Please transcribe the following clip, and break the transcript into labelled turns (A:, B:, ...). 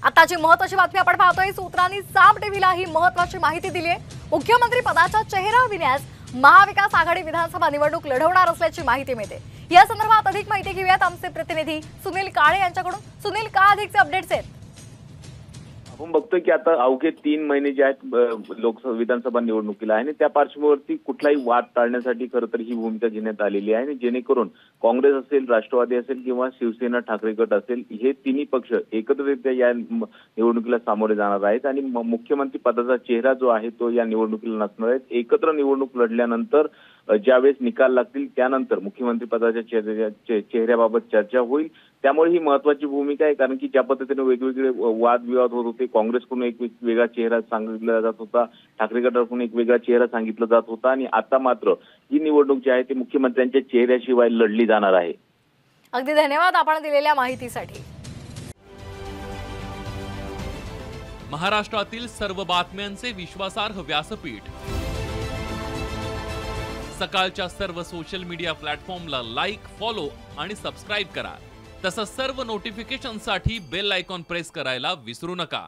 A: आताची महत्त्वाची बातमी आपण पाहतोय। सूत्रांनी साम टीव्हीला ही महत्त्वाची माहिती दिली आहे। मुख्यमंत्री पदाचा चेहरा विण्यास महाविकास आघाडी विधानसभा निवडणूक लढवणार असल्याची माहिती मिळते। या संदर्भात अधिक माहिती घेऊयात आमचे प्रतिनिधी सुनील काळे यांच्याकडून। सुनील, काय अधिकचे अपडेट्स आहेत?
B: आपण बघतोय की आता अवघे 3 महिने जे आहेत लोकसभा विधानसभा निवडणुकीला आहे आणि त्या पार्श्वभूमीवरती कुठलाही वाद टाळण्यासाठी खरं तर ही भूमिका घेण्यात आलेली आहे आणि जेणेकरून काँग्रेस असेल, राष्ट्रवादी असेल किंवा शिवसेना ठाकरे गट असेल, हे तिन्ही पक्ष एकत्रितरित्या या निवडणुकीला सामोरे जाणार आहेत आणि मुख्यमंत्री पदाचा चेहरा जो आहे तो या निवडणुकीला नसणार आहे। एकत्र निवडणूक लढल्यानंतर ज्यावेळेस निकाल लागतील त्यानंतर मुख्यमंत्री पदाच्या चेहऱ्याबाबत चर्चा होईल। त्यामुळे ही महत्त्वाची भूमिका आहे, कारण की ज्या पद्धतीने वेगवेगळे वादविवाद होत होते, काँग्रेसकडून एक वेगळा चेहरा सांगितला जात होता, ठाकरे गटाकडून एक वेगळा चेहरा सांगितला जात होता आणि आता मात्र ही निवडणूक जी आहे ती मुख्यमंत्र्यांच्या चेहऱ्याशिवाय लढली जाणार आहे।
A: अगदी धन्यवाद आपण दिलेल्या माहितीसाठी।
C: महाराष्ट्रातील सर्व बातम्यांचे विश्वासार्ह व्यासपीठ, सकाळच्या सर्व सोशल मीडिया प्लॅटफॉर्मला लाईक, फॉलो आणि सबस्क्राईब करा। तसंच सर्व नोटिफिकेशनसाठी बेल आयकॉन प्रेस करायला विसरू नका।